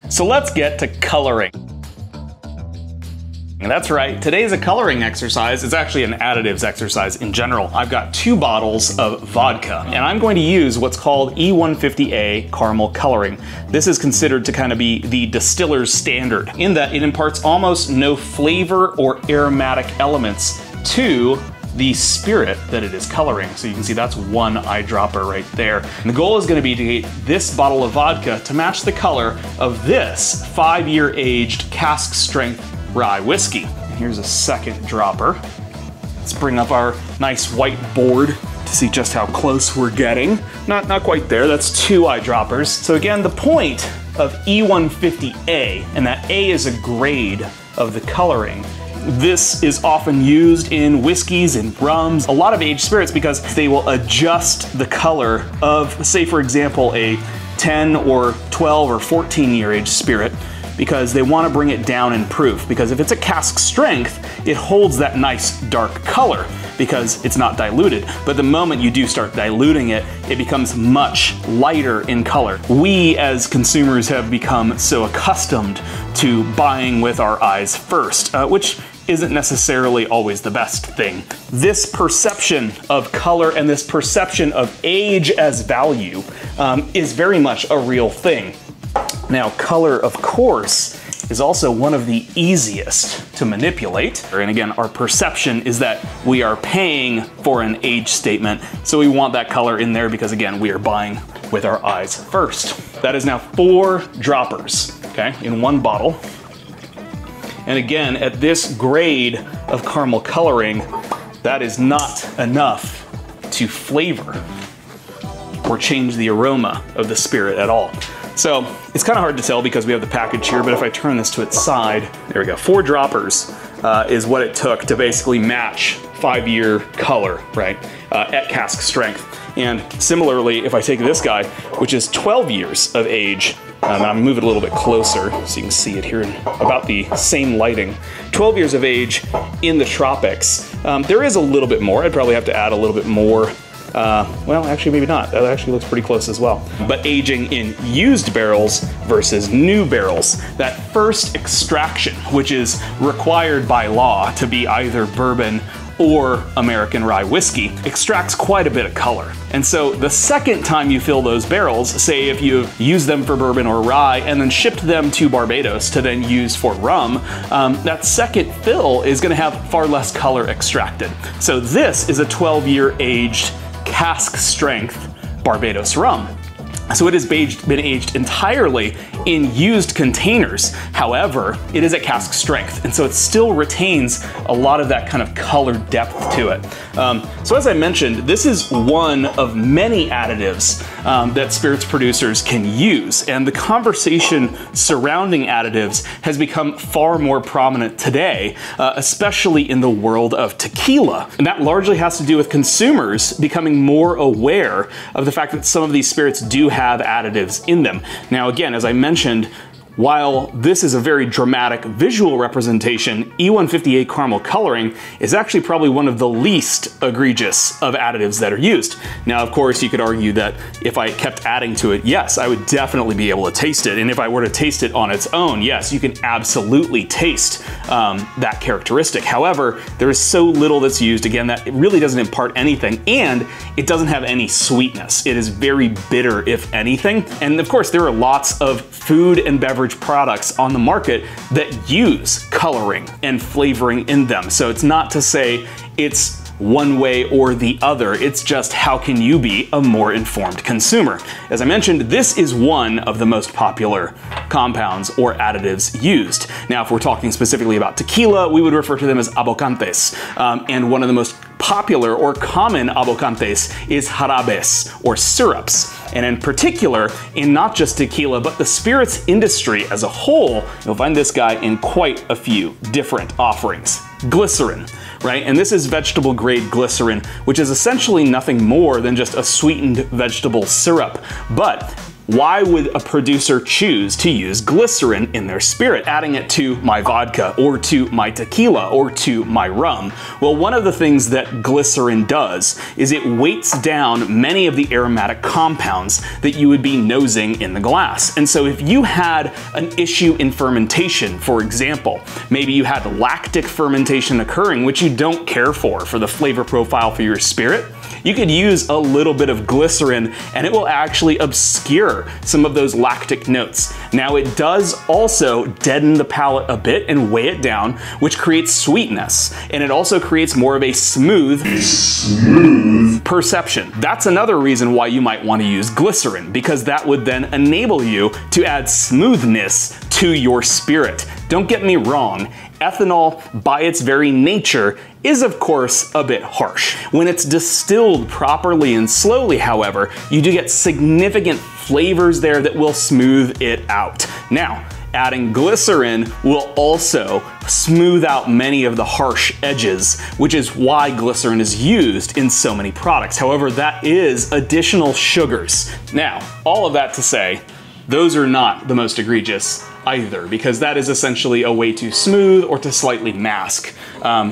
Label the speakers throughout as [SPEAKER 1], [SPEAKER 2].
[SPEAKER 1] So let's get to coloring. And that's right, today's a coloring exercise. It's actually an additives exercise in general. I've got 2 bottles of vodka, and I'm going to use what's called E150A caramel coloring. This is considered to kind of be the distiller's standard, in that it imparts almost no flavor or aromatic elements to the spirit that it is coloring. So you can see that's 1 eyedropper right there. And the goal is going to be to get this bottle of vodka to match the color of this 5-year aged cask strength rye whiskey. And here's a second dropper. Let's bring up our nice white board to see just how close we're getting. Not quite there, that's 2 eyedroppers. So again, the point of E150A, and that A is a grade of the coloring. This is often used in whiskeys and rums, a lot of aged spirits, because they will adjust the color of, say for example, a 10 or 12 or 14-year aged spirit, because they want to bring it down in proof. Because if it's a cask strength, it holds that nice dark color because it's not diluted. But the moment you do start diluting it, it becomes much lighter in color. We as consumers have become so accustomed to buying with our eyes first, which isn't necessarily always the best thing. This perception of color and this perception of age as value is very much a real thing. Now, color, of course, is also one of the easiest to manipulate. And again, our perception is that we are paying for an age statement, so we want that color in there because, again, we are buying with our eyes first. That is now 4 droppers, okay, in 1 bottle. And again, at this grade of caramel coloring, that is not enough to flavor or change the aroma of the spirit at all. So it's kind of hard to tell because we have the package here, but if I turn this to its side, there we go. 4 droppers is what it took to basically match 5-year color, right, at cask strength. And similarly, if I take this guy, which is 12 years of age, and I'm move it a little bit closer so you can see it here in about the same lighting. 12 years of age in the tropics. There is a little bit more. I'd probably have to add a little bit more. Well, actually, maybe not. That actually looks pretty close as well. But aging in used barrels versus new barrels, that first extraction, which is required by law to be either bourbon or American rye whiskey, extracts quite a bit of color. And so the second time you fill those barrels, say if you use them for bourbon or rye and then shipped them to Barbados to then use for rum, that second fill is gonna have far less color extracted. So this is a 12-year aged cask strength Barbados rum. So it has been aged entirely in used containers. However, it is at cask strength, and so it still retains a lot of that kind of color depth to it. So as I mentioned, this is one of many additives that spirits producers can use, and the conversation surrounding additives has become far more prominent today, especially in the world of tequila. And that largely has to do with consumers becoming more aware of the fact that some of these spirits do have additives in them. Now again, as I mentioned, while this is a very dramatic visual representation, E150A caramel coloring is actually probably one of the least egregious of additives that are used. Now, of course, you could argue that if I kept adding to it, yes, I would definitely be able to taste it. And if I were to taste it on its own, yes, you can absolutely taste that characteristic. However, there is so little that's used, again, that it really doesn't impart anything, and it doesn't have any sweetness. It is very bitter, if anything. And of course, there are lots of food and beverage products on the market that use coloring and flavoring in them. So it's not to say it's one way or the other, it's just how can you be a more informed consumer. As I mentioned, this is one of the most popular compounds or additives used. Now, if we're talking specifically about tequila, we would refer to them as abocantes. And one of the most popular or common abocantes is jarabes, or syrups. And in particular, in not just tequila, but the spirits industry as a whole, you'll find this guy in quite a few different offerings. Glycerine, right? And this is vegetable grade glycerin, which is essentially nothing more than just a sweetened vegetable syrup. But why would a producer choose to use glycerin in their spirit, adding it to my vodka or to my tequila or to my rum? Well, one of the things that glycerin does is it weights down many of the aromatic compounds that you would be nosing in the glass. And so if you had an issue in fermentation, for example, maybe you had lactic fermentation occurring, which you don't care for the flavor profile for your spirit, you could use a little bit of glycerin and it will actually obscure some of those lactic notes. Now it does also deaden the palate a bit and weigh it down, which creates sweetness. And it also creates more of a smooth perception. That's another reason why you might want to use glycerin, because that would then enable you to add smoothness to your spirit. Don't get me wrong, ethanol by its very nature is of course a bit harsh. When it's distilled properly and slowly, however, you do get significant flavors there that will smooth it out. Now, adding glycerin will also smooth out many of the harsh edges, which is why glycerin is used in so many products. However, that is additional sugars. Now, all of that to say, those are not the most egregious either, because that is essentially a way to smooth or to slightly mask.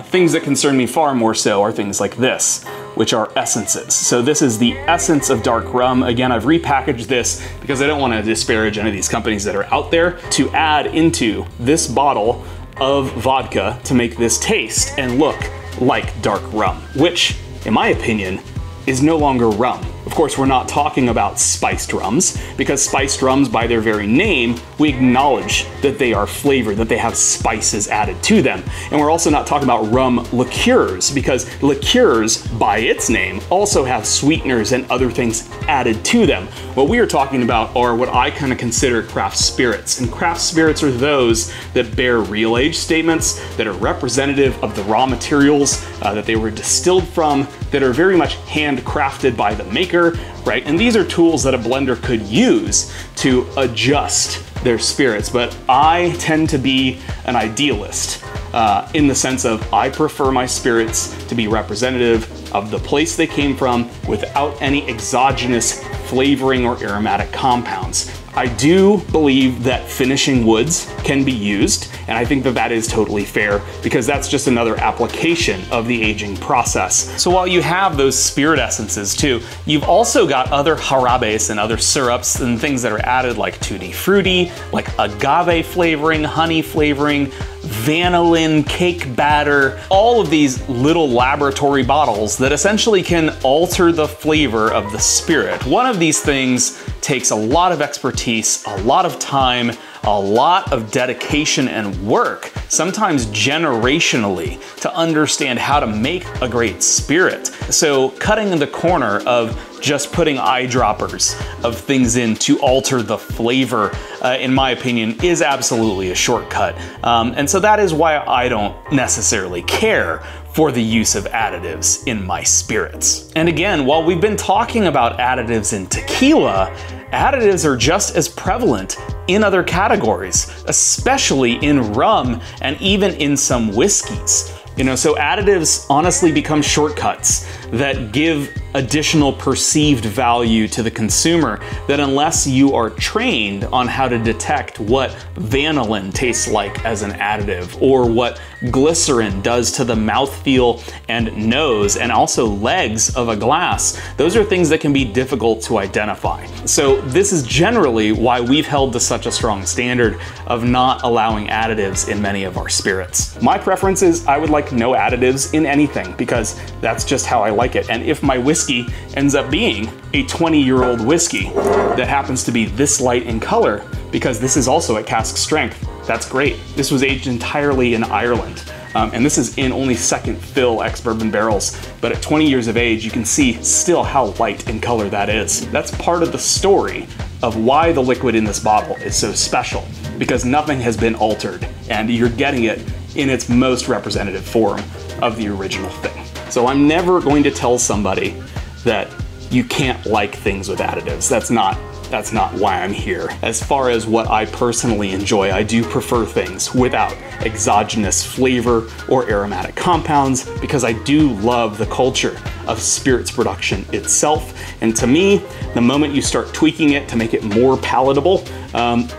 [SPEAKER 1] Things that concern me far more so are things like this, which are essences. So this is the essence of dark rum. Again, I've repackaged this because I don't want to disparage any of these companies that are out there, to add into this bottle of vodka to make this taste and look like dark rum, which, in my opinion, is no longer rum. Of course, we're not talking about spiced rums, because spiced rums, by their very name, we acknowledge that they are flavored, that they have spices added to them. And we're also not talking about rum liqueurs, because liqueurs, by its name, also have sweeteners and other things added to them. What we are talking about are what I kind of consider craft spirits. And craft spirits are those that bear real age statements, that are representative of the raw materials that they were distilled from, that are very much handcrafted by the maker, right? And these are tools that a blender could use to adjust their spirits. But I tend to be an idealist in the sense of I prefer my spirits to be representative of the place they came from without any exogenous flavoring or aromatic compounds. I do believe that finishing woods can be used, and I think that that is totally fair, because that's just another application of the aging process. So while you have those spirit essences too, you've also got other Jarabes and other syrups and things that are added, like tutti frutti, like agave flavoring, honey flavoring, vanillin, cake batter, all of these little laboratory bottles that essentially can alter the flavor of the spirit. One of these things takes a lot of expertise, a lot of time, a lot of dedication and work, sometimes generationally, to understand how to make a great spirit. So cutting the corner of just putting eyedroppers of things in to alter the flavor, in my opinion, is absolutely a shortcut. And so that is why I don't necessarily care for the use of additives in my spirits. And again, while we've been talking about additives in tequila, additives are just as prevalent in other categories, especially in rum and even in some whiskeys. So additives honestly become shortcuts that give additional perceived value to the consumer, that unless you are trained on how to detect what vanillin tastes like as an additive, or what glycerin does to the mouthfeel and nose and also legs of a glass, those are things that can be difficult to identify. So this is generally why we've held to such a strong standard of not allowing additives in many of our spirits. My preference is I would like no additives in anything, because that's just how I like it. And if my whiskey ends up being a 20-year-old whiskey that happens to be this light in color, because this is also at cask strength, that's great. This was aged entirely in Ireland. And this is in only second fill ex-bourbon barrels. But at 20 years of age, you can see still how light in color that is. That's part of the story of why the liquid in this bottle is so special, because nothing has been altered and you're getting it in its most representative form of the original thing. So I'm never going to tell somebody that you can't like things with additives. That's not why I'm here. As far as what I personally enjoy, I do prefer things without exogenous flavor or aromatic compounds, because I do love the culture of spirits production itself. And to me, the moment you start tweaking it to make it more palatable,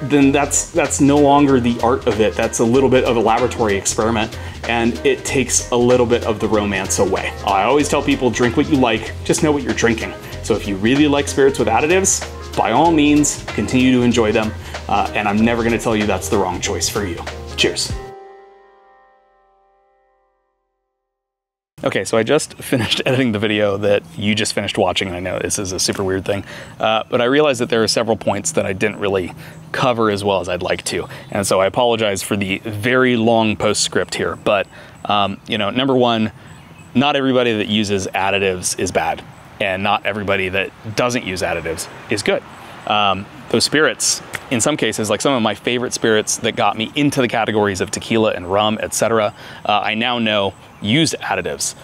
[SPEAKER 1] then that's no longer the art of it. That's a little bit of a laboratory experiment, and it takes a little bit of the romance away. I always tell people, drink what you like, just know what you're drinking. So if you really like spirits with additives, by all means, continue to enjoy them. And I'm never gonna tell you that's the wrong choice for you. Cheers. Okay, so I just finished editing the video that you just finished watching, and I know this is a super weird thing, but I realized that there are several points that I didn't really cover as well as I'd like to. And so I apologize for the very long postscript here, but you know, number one, not everybody that uses additives is bad, and not everybody that doesn't use additives is good. Those spirits, in some cases, like some of my favorite spirits that got me into the categories of tequila and rum, etc., I now know used additives.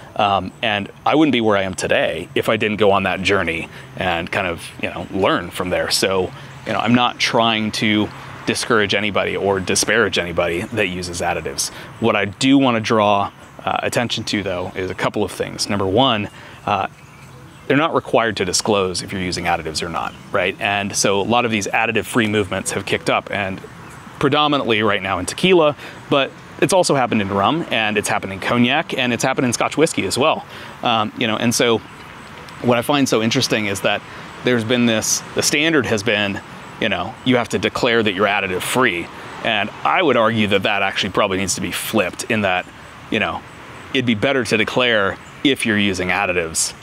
[SPEAKER 1] And I wouldn't be where I am today if I didn't go on that journey and kind of, you know, learn from there. So, you know, I'm not trying to discourage anybody or disparage anybody that uses additives. What I do want to draw attention to, though, is a couple of things. Number one, they're not required to disclose if you're using additives or not, right? And so a lot of these additive-free movements have kicked up, and predominantly right now in tequila, but it's also happened in rum, and it's happened in cognac, and it's happened in Scotch whiskey as well. You know, and so what I find so interesting is that there's been this, the standard has been, you know, you have to declare that you're additive-free, and I would argue that that actually probably needs to be flipped in that, you know, it'd be better to declare if you're using additives.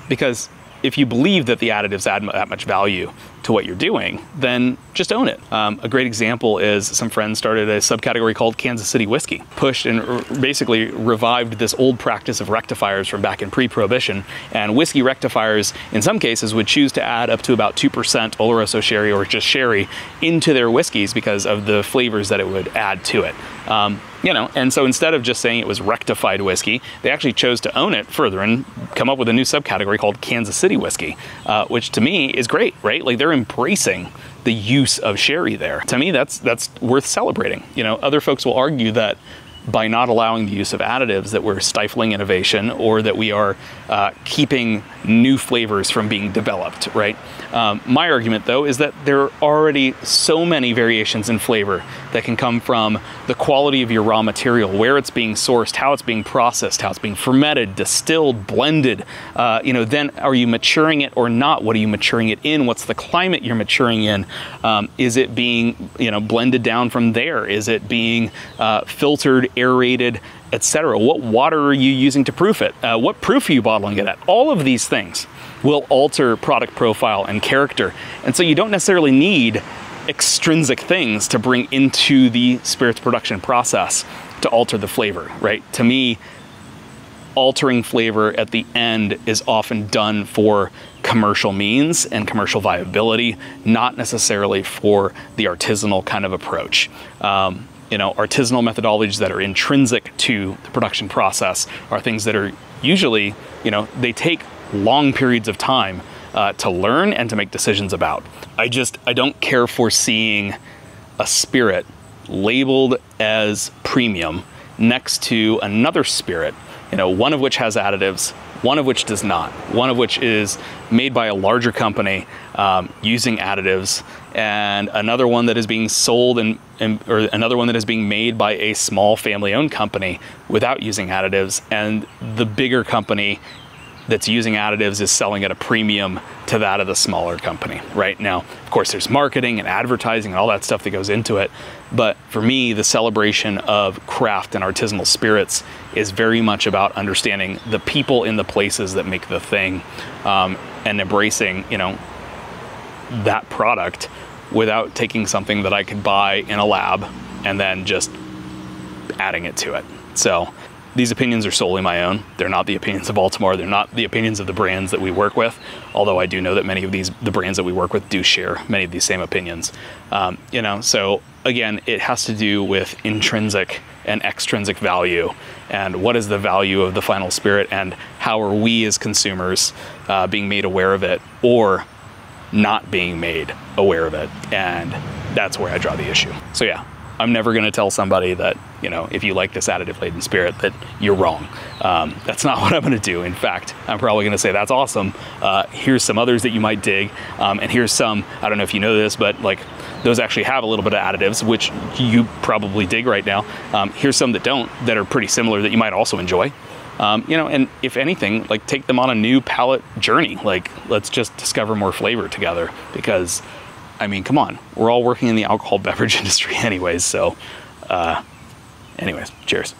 [SPEAKER 1] Because if you believe that the additives add that much value to what you're doing, then just own it. A great example is some friends started a subcategory called Kansas City whiskey, pushed and basically revived this old practice of rectifiers from back in pre-prohibition. And whiskey rectifiers, in some cases, would choose to add up to about 2% Oloroso sherry or just sherry into their whiskeys because of the flavors that it would add to it. You know, and so instead of just saying it was rectified whiskey, they actually chose to own it further and come up with a new subcategory called Kansas City whiskey, which to me is great, right? Like, they're embracing the use of sherry there. To me, that's worth celebrating. You know, other folks will argue that by not allowing the use of additives that we're stifling innovation, or that we are keeping new flavors from being developed, right? My argument, though, is that there are already so many variations in flavor that can come from the quality of your raw material, where it's being sourced, how it's being processed, how it's being fermented, distilled, blended. You know, then are you maturing it or not? What are you maturing it in? What's the climate you're maturing in? Is it being, you know, blended down from there? Is it being filtered, aerated, etc.? What water are you using to proof it? What proof are you bottling it at? All of these things will alter product profile and character. And so you don't necessarily need extrinsic things to bring into the spirits production process to alter the flavor, right? To me, altering flavor at the end is often done for commercial means and commercial viability, not necessarily for the artisanal kind of approach. You know, artisanal methodologies that are intrinsic to the production process are things that are usually, you know, they take long periods of time to learn and to make decisions about. I don't care for seeing a spirit labeled as premium next to another spirit, you know, one of which has additives, one of which does not, one of which is made by a larger company using additives, and another one that is being sold or another one that is being made by a small family-owned company without using additives, and the bigger company that's using additives is selling at a premium to that of the smaller company. Right now, of course, there's marketing and advertising and all that stuff that goes into it. But for me, the celebration of craft and artisanal spirits is very much about understanding the people in the places that make the thing, and embracing, you know, that product without taking something that I could buy in a lab and then just adding it to it. So these opinions are solely my own. They're not the opinions of Baltimore. They're not the opinions of the brands that we work with, although I do know that many of the brands that we work with do share many of these same opinions. You know, so again, it has to do with intrinsic and extrinsic value, and what is the value of the final spirit, and how are we as consumers being made aware of it or not being made aware of it. And that's where I draw the issue. So yeah, I'm never going to tell somebody that, you know, if you like this additive laden spirit, that you're wrong. That's not what I'm going to do. In fact, I'm probably going to say, that's awesome. Here's some others that you might dig. And here's some, I don't know if you know this, but like those actually have a little bit of additives, which you probably dig right now. Here's some that don't, that are pretty similar that you might also enjoy. You know, and if anything, like take them on a new palate journey. Like, let's just discover more flavor together, because I mean, come on, we're all working in the alcohol beverage industry anyways. So anyways, cheers.